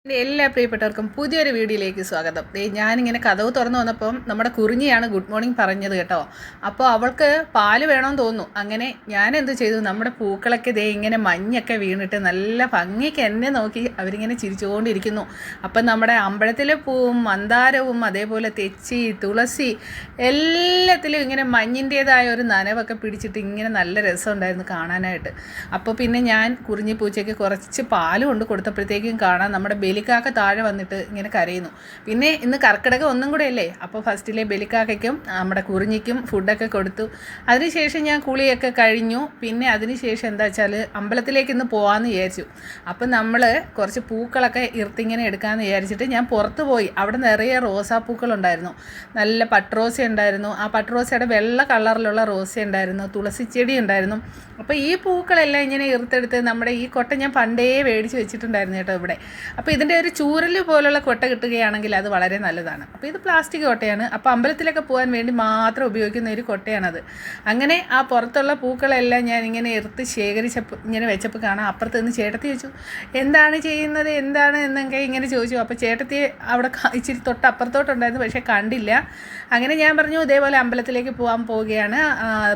എൻ്റെ എല്ലാ പ്രിയപ്പെട്ടവർക്കും പുതിയൊരു വീഡിയോയിലേക്ക് സ്വാഗതം. ഞാനിങ്ങനെ കതവ് തുറന്നു വന്നപ്പം നമ്മുടെ കുറിഞ്ഞിയാണ് ഗുഡ് മോർണിംഗ് പറഞ്ഞത് കേട്ടോ. അപ്പോൾ അവൾക്ക് പാല് വേണമെന്ന് തോന്നുന്നു. അങ്ങനെ ഞാൻ എന്ത് ചെയ്തു, നമ്മുടെ പൂക്കളൊക്കെ ഇങ്ങനെ മഞ്ഞൊക്കെ വീണിട്ട് നല്ല ഭംഗിക്ക് എന്നെ നോക്കി അവരിങ്ങനെ ചിരിച്ചുകൊണ്ടിരിക്കുന്നു. അപ്പം നമ്മുടെ അമ്പലത്തിലെ പൂവും മന്ദാരവും അതേപോലെ തെച്ചി തുളസി എല്ലാത്തിലും ഇങ്ങനെ മഞ്ഞിൻ്റേതായ ഒരു നനവൊക്കെ പിടിച്ചിട്ട് ഇങ്ങനെ നല്ല രസമുണ്ടായിരുന്നു കാണാനായിട്ട്. അപ്പോൾ പിന്നെ ഞാൻ കുറിഞ്ഞി പൂച്ചയ്ക്ക് കുറച്ച് പാല് കൊണ്ട് കൊടുത്തപ്പോഴത്തേക്കും കാണാൻ നമ്മുടെ ബലിക്കാക്ക താഴെ വന്നിട്ട് ഇങ്ങനെ കരയുന്നു. പിന്നെ ഇന്ന് കർക്കിടകം ഒന്നും കൂടെ അല്ലേ, അപ്പോൾ ഫസ്റ്റിലെ ബലിക്കാക്കയ്ക്കും നമ്മുടെ കുറിഞ്ഞിക്കും ഫുഡൊക്കെ കൊടുത്തു. അതിനുശേഷം ഞാൻ കുളിയൊക്കെ കഴിഞ്ഞു. പിന്നെ അതിനുശേഷം എന്താ വെച്ചാൽ അമ്പലത്തിലേക്ക് ഇന്ന് പോകാമെന്ന് വിചാരിച്ചു. അപ്പം നമ്മൾ കുറച്ച് പൂക്കളൊക്കെ ഇർത്തിങ്ങനെ എടുക്കാമെന്ന് വിചാരിച്ചിട്ട് ഞാൻ പുറത്ത് പോയി. അവിടെ നിറയെ റോസാപ്പൂക്കളുണ്ടായിരുന്നു. നല്ല പട്ടുറോസ ഉണ്ടായിരുന്നു, ആ പട്ടുറോസയുടെ വെള്ള കളറിലുള്ള റോസ ഉണ്ടായിരുന്നു, തുളസിച്ചെടി ഉണ്ടായിരുന്നു. അപ്പോൾ ഈ പൂക്കളെല്ലാം ഇങ്ങനെ ഇറുത്തെടുത്ത് നമ്മുടെ ഈ കൊട്ട ഞാൻ പണ്ടേ മേടിച്ച് വെച്ചിട്ടുണ്ടായിരുന്നു കേട്ടോ ഇവിടെ. അപ്പോൾ ഇതിൻ്റെ ഒരു ചൂരൽ പോലുള്ള കൊട്ട കിട്ടുകയാണെങ്കിൽ അത് വളരെ നല്ലതാണ്. അപ്പോൾ ഇത് പ്ലാസ്റ്റിക് കൊട്ടയാണ്. അപ്പോൾ അമ്പലത്തിലൊക്കെ പോകാൻ വേണ്ടി മാത്രം ഉപയോഗിക്കുന്ന ഒരു കൊട്ടയാണത്. അങ്ങനെ ആ പുറത്തുള്ള പൂക്കളെല്ലാം ഞാൻ ഇങ്ങനെ ഇറുത്ത് ശേഖരിച്ചപ്പോൾ ഇങ്ങനെ വെച്ചപ്പോൾ കാണാം അപ്പുറത്ത് നിന്ന് ചേട്ടത്തി ചോദിച്ചു, എന്താണ് ചെയ്യുന്നത് എന്താണ് എന്നൊക്കെ ഇങ്ങനെ ചോദിച്ചു. അപ്പോൾ ചേട്ടത്തി അവിടെ ഇച്ചിരി തൊട്ടപ്പുറത്തോട്ടുണ്ടായിരുന്നു, പക്ഷേ കണ്ടില്ല. അങ്ങനെ ഞാൻ പറഞ്ഞു ഇതേപോലെ അമ്പലത്തിലേക്ക് പോകാൻ പോവുകയാണ്,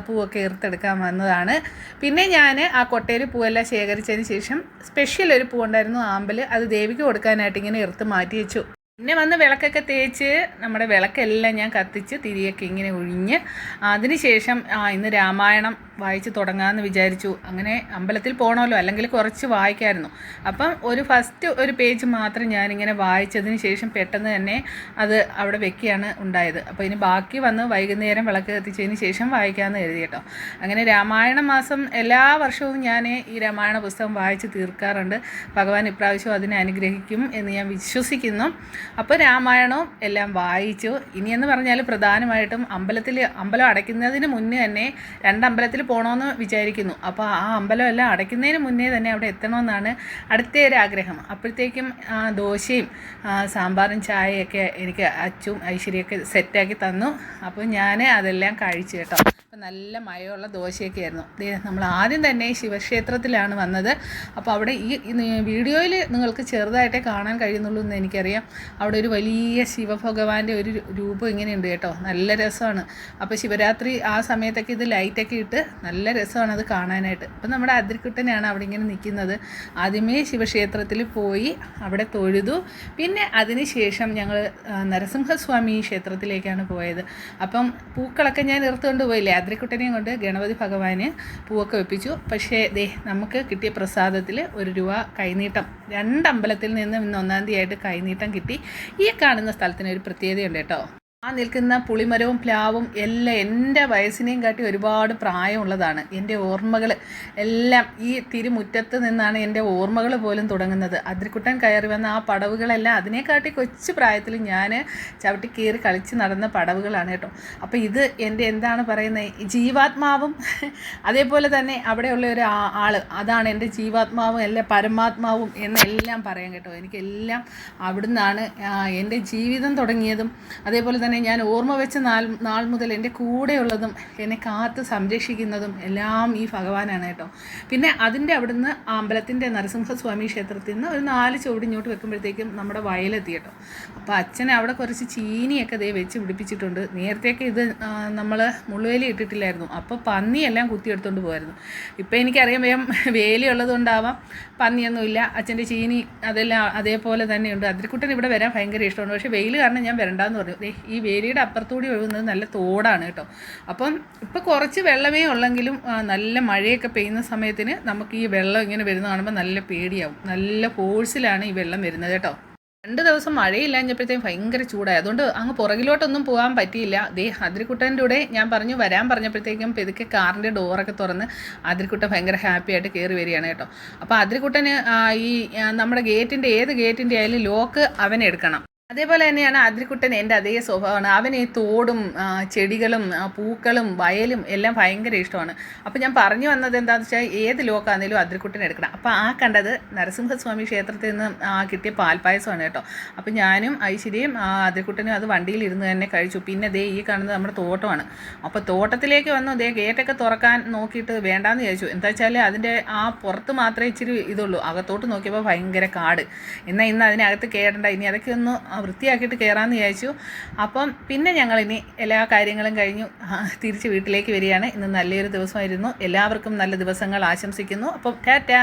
പൂവൊക്കെ ഇറുത്തെടുക്കാൻ വന്നതാണ്. പിന്നെ ഞാൻ ആ കൊട്ടയിൽ പൂവെല്ലാം ശേഖരിച്ചതിന് ശേഷം സ്പെഷ്യൽ ഒരു പൂവുണ്ടായിരുന്നു ആമ്പൽ, അത് ദേവിക്ക് കൊടുക്കാനായിട്ട് ഇങ്ങനെ ഇറുത്ത് മാറ്റി വെച്ചു. പിന്നെ വന്ന് വിളക്കൊക്കെ തേച്ച് നമ്മുടെ വിളക്കെല്ലാം ഞാൻ കത്തിച്ച് തിരിയൊക്കെ ഇങ്ങനെ ഒഴിഞ്ഞ് അതിനുശേഷം ഇന്ന് രാമായണം വായിച്ച് തുടങ്ങാമെന്ന് വിചാരിച്ചു. അങ്ങനെ അമ്പലത്തിൽ പോകണമല്ലോ, അല്ലെങ്കിൽ കുറച്ച് വായിക്കായിരുന്നു. അപ്പം ഫസ്റ്റ് ഒരു പേജ് മാത്രം ഞാനിങ്ങനെ വായിച്ചതിന് ശേഷം പെട്ടെന്ന് തന്നെ അത് അവിടെ വെക്കുകയാണ് ഉണ്ടായത്. അപ്പോൾ ഇനി ബാക്കി വന്ന് വൈകുന്നേരം വിളക്ക് കത്തിച്ചതിന് ശേഷം വായിക്കാമെന്ന് കരുതി കേട്ടോ. അങ്ങനെ രാമായണ മാസം എല്ലാ വർഷവും ഞാൻ ഈ രാമായണ പുസ്തകം വായിച്ച് തീർക്കാറുണ്ട്. ഭഗവാൻ ഇപ്രാവശ്യം അതിനെ അനുഗ്രഹിക്കും എന്ന് ഞാൻ വിശ്വസിക്കുന്നു. അപ്പോൾ രാമായണവും എല്ലാം വായിച്ചു. ഇനിയെന്ന് പറഞ്ഞാൽ പ്രധാനമായിട്ടും അമ്പലം അടയ്ക്കുന്നതിന് മുന്നേ തന്നെ 2 അമ്പലത്തിൽ പോകണമെന്ന് വിചാരിക്കുന്നു. അപ്പോൾ ആ അമ്പലം എല്ലാം അടയ്ക്കുന്നതിന് മുന്നേ തന്നെ അവിടെ എത്തണമെന്നാണ് അടുത്ത ഒരു ആഗ്രഹം. അപ്പോഴത്തേക്കും ദോശയും സാമ്പാറും ചായയൊക്കെ എനിക്ക് അച്ചും ഐശ്വര്യമൊക്കെ സെറ്റാക്കി തന്നു. അപ്പോൾ ഞാൻ അതെല്ലാം കഴിച്ചു കേട്ടോ. അപ്പോൾ നല്ല മയമുള്ള ദോശയൊക്കെ ആയിരുന്നു. നമ്മൾ ആദ്യം തന്നെ ശിവക്ഷേത്രത്തിലാണ് വന്നത്. അപ്പോൾ അവിടെ ഈ വീഡിയോയിൽ നിങ്ങൾക്ക് ചെറുതായിട്ടേ കാണാൻ കഴിയുന്നുള്ളൂ എന്ന് എനിക്കറിയാം. അവിടെ ഒരു വലിയ ശിവഭഗവാന്റെ ഒരു രൂപം ഇങ്ങനെയുണ്ട് കേട്ടോ, നല്ല രസമാണ്. അപ്പോൾ ശിവരാത്രി ആ സമയത്തൊക്കെ ഇത് ലൈറ്റൊക്കെ ഇട്ട് നല്ല രസമാണ് അത് കാണാനായിട്ട്. അപ്പം നമ്മുടെ അതിരിക്കുട്ടനാണ് അവിടെ ഇങ്ങനെ നിൽക്കുന്നത്. ആദ്യമേ ശിവക്ഷേത്രത്തിൽ പോയി അവിടെ തൊഴുതു. പിന്നെ അതിനുശേഷം ഞങ്ങൾ നരസിംഹസ്വാമി ക്ഷേത്രത്തിലേക്കാണ് പോയത്. അപ്പം പൂക്കളൊക്കെ ഞാൻ ഇറുത്തുകൊണ്ട് പോയില്ലേ, അതിരിക്കുട്ടനെയും കൊണ്ട് ഗണപതി ഭഗവാന് പൂവൊക്കെ വെപ്പിച്ചു. പക്ഷേ നമുക്ക് കിട്ടിയ പ്രസാദത്തിൽ 1 രൂപ കൈനീട്ടം 2 അമ്പലത്തിൽ നിന്ന് ഇന്ന് 1-ാം തീയതിയായിട്ട് കൈനീട്ടം കിട്ടി. ഈ കാണുന്ന സ്ഥലത്തിന് ഒരു പ്രത്യേകതയുണ്ട് കേട്ടോ. ആ നിൽക്കുന്ന പുളിമരവും പ്ലാവും എല്ലാം എൻ്റെ വയസ്സിനെയും കാട്ടി ഒരുപാട് പ്രായമുള്ളതാണ്. എൻ്റെ ഓർമ്മകൾ എല്ലാം ഈ തിരുമുറ്റത്ത് നിന്നാണ് എൻ്റെ ഓർമ്മകൾ പോലും തുടങ്ങുന്നത്. അതിരിക്കുട്ടൻ കയറി വന്ന ആ പടവുകളെല്ലാം അതിനെക്കാട്ടി കൊച്ചു പ്രായത്തിൽ ഞാൻ ചവിട്ടി കയറി കളിച്ച് നടന്ന പടവുകളാണ് കേട്ടോ. അപ്പോൾ ഇത് എൻ്റെ എന്താണ് പറയുന്നത്, ജീവാത്മാവും അതേപോലെ തന്നെ അവിടെയുള്ള ഒരു ആൾ, അതാണ് എൻ്റെ ജീവാത്മാവും അല്ല പരമാത്മാവും എന്നെല്ലാം പറയാം കേട്ടോ. എനിക്കെല്ലാം അവിടുന്നാണ് എൻ്റെ ജീവിതം തുടങ്ങിയതും. അതേപോലെ തന്നെ ഞാൻ ഓർമ്മ വെച്ച നാൾ മുതൽ എൻ്റെ കൂടെയുള്ളതും എന്നെ കാത്ത് സംരക്ഷിക്കുന്നതും എല്ലാം ഈ ഭഗവാനാണ് കേട്ടോ. പിന്നെ അതിൻ്റെ അവിടുന്ന് അമ്പലത്തിൻ്റെ നരസിംഹസ്വാമി ക്ഷേത്രത്തിൽ നിന്ന് ഒരു 4 ചുവട് ഇങ്ങോട്ട് വെക്കുമ്പോഴത്തേക്കും നമ്മുടെ വയലെത്തി കേട്ടോ. അപ്പോൾ അച്ഛനെ അവിടെ കുറച്ച് ചീനിയൊക്കെ വെച്ച് പിടിപ്പിച്ചിട്ടുണ്ട്. നേരത്തെയൊക്കെ ഇത് നമ്മൾ മുള്ളുവേലി ഇട്ടിട്ടില്ലായിരുന്നു. അപ്പോൾ പന്നിയെല്ലാം കുത്തിയെടുത്തുകൊണ്ട് പോകുമായിരുന്നു. ഇപ്പോൾ എനിക്കറിയാം വേലി ഉള്ളതുകൊണ്ടാവാം പന്നിയൊന്നുമില്ല. അച്ഛൻ്റെ ചീനി അതെല്ലാം അതേപോലെ തന്നെയുണ്ട്. അതിരിക്കുട്ടൻ ഇവിടെ വരാൻ ഭയങ്കര ഇഷ്ടമുണ്ട്. പക്ഷേ വെയിൽ കാരണം ഞാൻ വരണ്ടാന്ന് പറഞ്ഞു. ഈ വേലിയുടെ അപ്പുറത്തൂടി ഒഴുകുന്നത് നല്ല തോടാണ് കേട്ടോ. അപ്പം ഇപ്പോൾ കുറച്ച് വെള്ളമേ ഉള്ളെങ്കിലും നല്ല മഴയൊക്കെ പെയ്യുന്ന സമയത്തിന് നമുക്ക് ഈ വെള്ളം ഇങ്ങനെ വരുന്നത് കാണുമ്പോൾ നല്ല പേടിയാവും. നല്ല ഫോഴ്സിലാണ് ഈ വെള്ളം വരുന്നത് കേട്ടോ. 2 ദിവസം മഴയില്ലാഞ്ഞപ്പോഴത്തേക്കും ഭയങ്കര ചൂടായി. അതുകൊണ്ട് അങ്ങ് പുറകിലോട്ടൊന്നും പോകാൻ പറ്റിയില്ല. അതിരിക്കുട്ടൻ്റെ കൂടെ ഞാൻ വരാൻ പറഞ്ഞപ്പോഴത്തേക്കും പെതുക്കെ കാറിൻ്റെ ഡോറൊക്കെ തുറന്ന് അതിരിക്കുട്ടൻ ഭയങ്കര ഹാപ്പി ആയിട്ട് കയറി വരികയാണ് കേട്ടോ. അപ്പോൾ അതിരിക്കുട്ടന് ഈ നമ്മുടെ ഏത് ഗേറ്റിൻ്റെ ആയാലും ലോക്ക് അവനെടുക്കണം. അതേപോലെ തന്നെയാണ് ആദ്രിക്കുട്ടൻ എൻ്റെ അതേ സ്വഭാവമാണ്. അവന് ഈ തോടും ചെടികളും പൂക്കളും വയലും എല്ലാം ഭയങ്കര ഇഷ്ടമാണ്. അപ്പോൾ ഞാൻ പറഞ്ഞു വന്നത് എന്താണെന്ന് വെച്ചാൽ ഏത് ലോക്കാണെങ്കിലും ആദ്രിക്കുട്ടൻ എടുക്കണം. അപ്പോൾ ആ കണ്ടത് നരസിംഹസ്വാമി ക്ഷേത്രത്തിൽ നിന്ന് കിട്ടിയ പാൽപ്പായസമാണ് കേട്ടോ. അപ്പോൾ ഞാനും ഐശ്വര്യയും ആദ്രിക്കുട്ടനും അത് വണ്ടിയിൽ ഇരുന്ന് തന്നെ കഴിച്ചു. പിന്നെ ദേ ഈ കാണുന്നത് നമ്മുടെ തോട്ടമാണ്. അപ്പോൾ തോട്ടത്തിലേക്ക് വന്നു, ദേ ഗേറ്റൊക്കെ തുറക്കാൻ നോക്കിയിട്ട് വേണ്ടാന്ന് വിചാരിച്ചു. എന്താ വെച്ചാൽ അതിൻ്റെ ആ പുറത്ത് മാത്രമേ ഇച്ചിരി ഇതുള്ളൂ, അകത്തോട്ട് നോക്കിയപ്പോൾ ഭയങ്കര കാട്. എന്നാൽ ഇന്ന് അതിനകത്ത് കയറണ്ട, ഇനി അതൊക്കെ ഒന്ന് വൃത്തിയാക്കിയിട്ട് കയറാമെന്ന് വിചാരിച്ചു. അപ്പം പിന്നെ ഞങ്ങളിനി എല്ലാ കാര്യങ്ങളും കഴിഞ്ഞു തിരിച്ച് വീട്ടിലേക്ക് വരികയാണ്. ഇന്ന് നല്ലൊരു ദിവസമായിരുന്നു. എല്ലാവർക്കും നല്ല ദിവസങ്ങൾ ആശംസിക്കുന്നു. അപ്പം ടാറ്റാ.